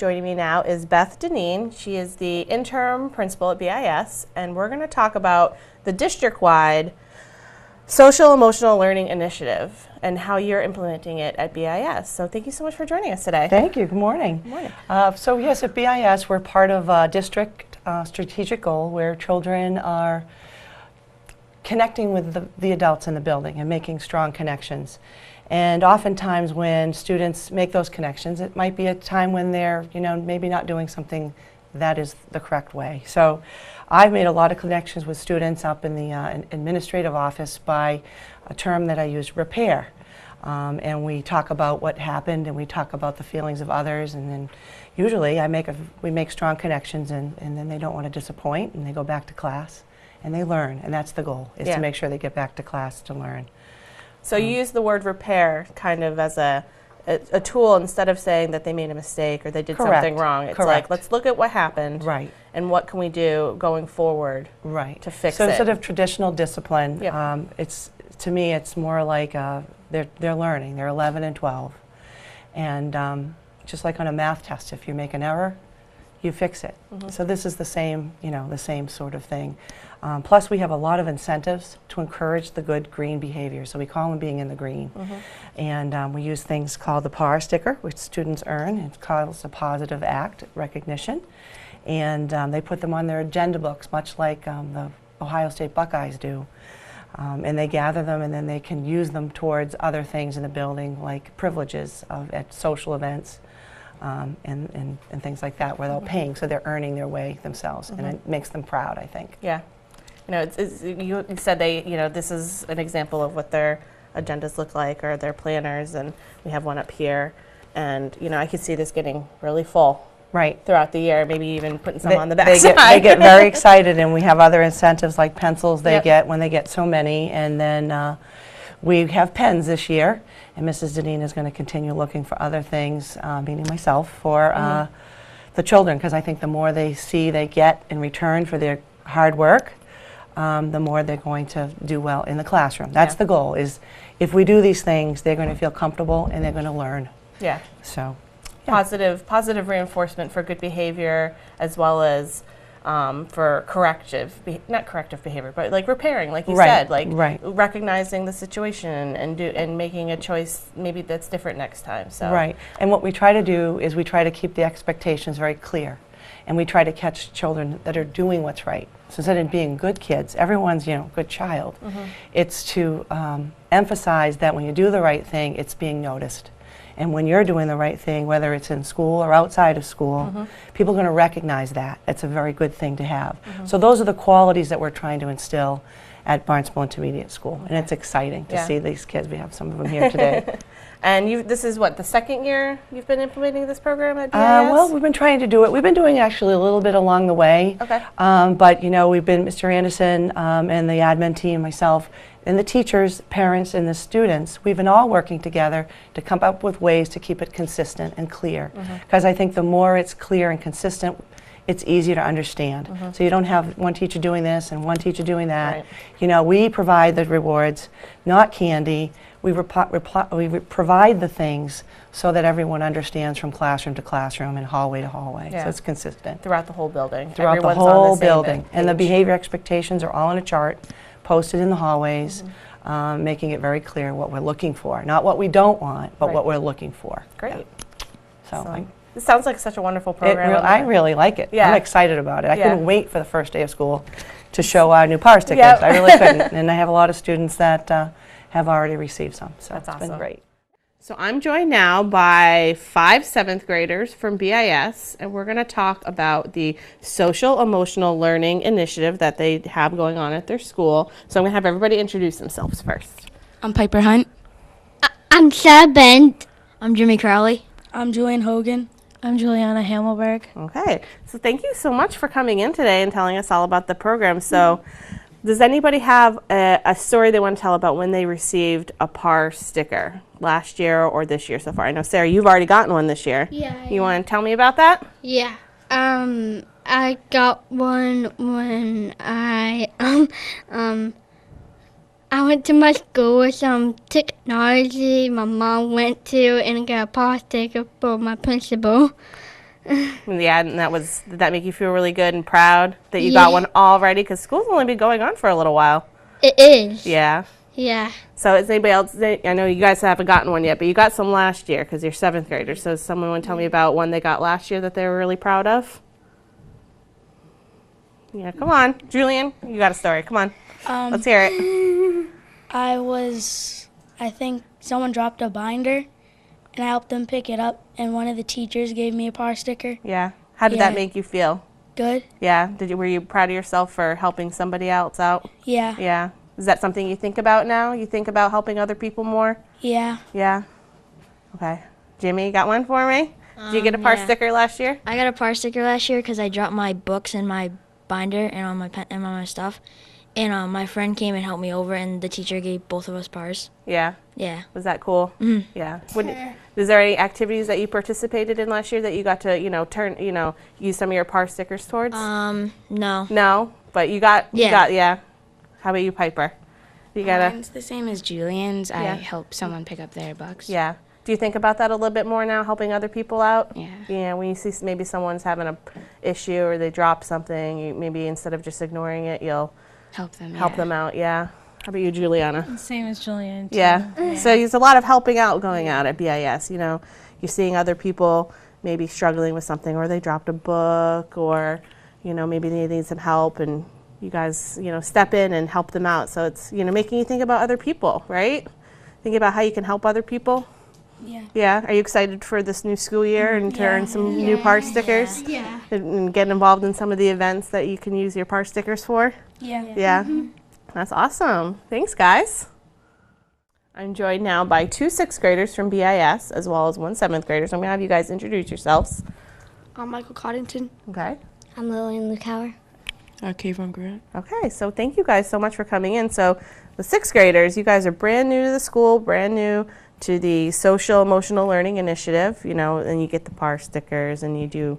Joining me now is Beth Deneen. She is the interim principal at BIS, and we're going to talk about the district-wide Social Emotional Learning Initiative and how you're implementing it at BIS. So thank you so much for joining us today. Thank you. Good morning. Good morning. So yes, at BIS we're part of a district strategic goal where children are connecting with the adults in the building and making strong connections. And oftentimes when students make those connections, it might be a time when they're, maybe not doing something that is the correct way. So I've made a lot of connections with students up in the administrative office by a term that I use, repair. And we talk about what happened and we talk about the feelings of others, and then usually we make strong connections, and then they don't want to disappoint, and they go back to class and they learn, and that's the goal, is to make sure they get back to class to learn. So you use the word repair kind of as a tool instead of saying that they made a mistake or they did something wrong. It's like, let's look at what happened and what can we do going forward to fix it. So instead of traditional discipline, to me it's more like they're learning. They're 11 and 12. And just like on a math test, if you make an error, you fix it. So this is the same, the same sort of thing. Plus we have a lot of incentives to encourage the good green behavior. So we call them being in the green. And we use things called the PAR sticker, which students earn. It calls a positive act recognition. And they put them on their agenda books, much like the Ohio State Buckeyes do. And they gather them, and then they can use them towards other things in the building, like privileges at social events. And things like that, where they're paying, so they're earning their way themselves, and it makes them proud, I think. Yeah, you said this is an example of what their agendas look like, or their planners, and we have one up here, and I could see this getting really full throughout the year, maybe even putting some on the back side. They get very excited, and we have other incentives like pencils they get when they get so many, and then we have pens this year, and Mrs. Deneen is going to continue looking for other things, meaning myself, for the children, because I think the more they see they get in return for their hard work, the more they're going to do well in the classroom. That's the goal, is if we do these things, they're going to feel comfortable and they're going to learn. Yeah. So, positive reinforcement for good behavior, as well as for not corrective behavior, but like repairing, like you said, like recognizing the situation and making a choice maybe that's different next time. So and what we try to do is we try to keep the expectations very clear, and we try to catch children that are doing what's right. So instead of being good kids, everyone's good child. It's to emphasize that when you do the right thing, it's being noticed. And when you're doing the right thing, whether it's in school or outside of school, people are going to recognize that. It's a very good thing to have. So those are the qualities that we're trying to instill at Barnstable Intermediate School. And it's exciting to see these kids. We have some of them here today. And this is what, the second year you've been implementing this program at BIS? Well, we've been trying to do it. We've been doing it actually a little bit along the way. But we've been, Mr. Anderson and the admin team, myself, and the teachers, parents, and the students, we've been all working together to come up with ways to keep it consistent and clear. Because I think the more it's clear and consistent, it's easier to understand. So you don't have one teacher doing this and one teacher doing that. We provide the rewards, not candy. We provide the things so that everyone understands from classroom to classroom and hallway to hallway. So it's consistent. Throughout the whole building. Throughout Everyone's the whole on the building. And the behavior expectations are all on a chart, posted in the hallways, making it very clear what we're looking for. Not what we don't want, but what we're looking for. Great. So this sounds like such a wonderful program. I really like it. I'm excited about it. I couldn't wait for the first day of school to show our new PAR stickers. I really couldn't. And I have a lot of students that have already received some. So it's been great. So I'm joined now by 5 7th graders from BIS, and we're going to talk about the Social Emotional Learning Initiative that they have going on at their school. So I'm going to have everybody introduce themselves first. I'm Piper Hunt. I'm Sarah Bent. I'm Jimmy Crowley. I'm Julian Hogan. I'm Juliana Hamelberg. Okay, so thank you so much for coming in today and telling us all about the program. So does anybody have a story they want to tell about when they received a PAR sticker last year or this year so far? I know, Sarah, you've already gotten one this year. Yeah. You want to tell me about that? Yeah. I got one when I went to my school with some technology my mom went to and got a PAR sticker for my principal. Yeah, and did that make you feel really good and proud that you got one already? Because school's only been going on for a little while. It is. Yeah. Yeah. So is anybody else, I know you guys haven't gotten one yet, but you got some last year because you're 7th graders. So does someone want to tell me about one they got last year that they were really proud of? Yeah, come on. Julian, you got a story. Come on. Let's hear it. I think someone dropped a binder, and I helped them pick it up, and one of the teachers gave me a par sticker. Yeah. How did that make you feel? Good. Yeah. Were you proud of yourself for helping somebody else out? Yeah. Yeah. Is that something you think about now? You think about helping other people more? Yeah. Yeah. Okay. Jimmy, you got one for me? Did you get a par sticker last year? I got a par sticker last year because I dropped my books in my binder and on my pen and on my stuff. And my friend came and helped me over, and the teacher gave both of us pars. Yeah. Yeah. Was that cool? Mm-hmm. Yeah. Is there any activities that you participated in last year that you got to, use some of your par stickers towards? No. No, but you got. How about you, Piper? You got Mine's the same as Julian's. I help someone pick up their books. Yeah. Do you think about that a little bit more now, helping other people out? Yeah. Yeah, when you see maybe someone's having a issue or they drop something, maybe instead of just ignoring it, you'll Help them. help them out. Yeah. How about you, Juliana? Same as Julian. Too. Yeah. So there's a lot of helping out going out at BIS. You're seeing other people maybe struggling with something, or they dropped a book, or maybe they need some help, and you guys step in and help them out. So it's making you think about other people, right? Think about how you can help other people. Yeah. Yeah. Are you excited for this new school year and to earn some new par stickers? Yeah. And get involved in some of the events that you can use your par stickers for? Yeah. Yeah. That's awesome. Thanks, guys. I'm joined now by 2 6th graders from BIS, as well as 1 7th grader. So I'm going to have you guys introduce yourselves. I'm Michael Coddington. Okay. I'm Lillian Lukauer. Kayvon Grant. Okay, so thank you guys so much for coming in. So the 6th graders, you guys are brand new to the school, brand new to the social emotional learning initiative, and you get the par stickers and you do,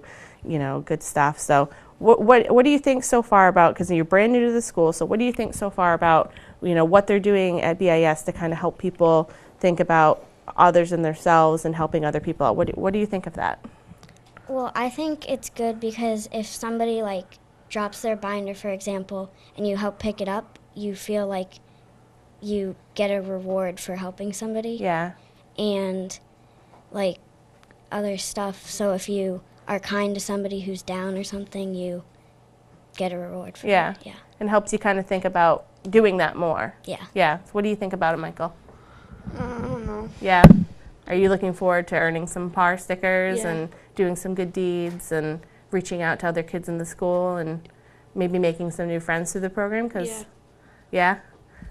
good stuff. So what do you think so far about, because you're brand new to the school, so what do you think so far about, what they're doing at BIS to kind of help people think about others and themselves and helping other people out? What do you think of that? Well, I think it's good because if somebody drops their binder, for example, and you help pick it up, you feel like you get a reward for helping somebody. Yeah. And other stuff. So if you are kind to somebody who's down or something, you get a reward for it. Yeah. And helps you kind of think about doing that more. Yeah. Yeah. So what do you think about it, Michael? I don't know. Yeah. Are you looking forward to earning some par stickers and doing some good deeds and reaching out to other kids in the school and maybe making some new friends through the program? Yeah.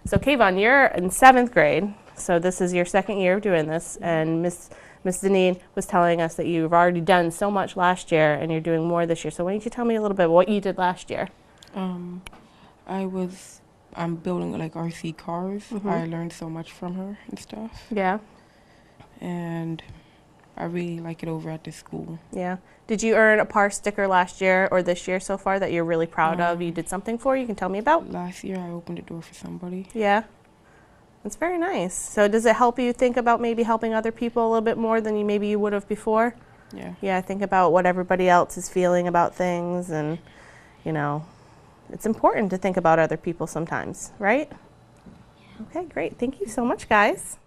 So Kayvon, you're in 7th grade, so this is your 2nd year of doing this, and Miss Deneed was telling us that you've already done so much last year and you're doing more this year. So why don't you tell me a little bit about what you did last year? I'm building RC cars. I learned so much from her and stuff. Yeah. And I really like it over at the school. Yeah. Did you earn a par sticker last year or this year so far that you're really proud of? You did something for you can tell me about? Last year I opened the door for somebody. Yeah. That's very nice. So does it help you think about maybe helping other people a little bit more than you would have before? Yeah. Yeah, think about what everybody else is feeling about things, and it's important to think about other people sometimes, right? Okay, great. Thank you so much, guys.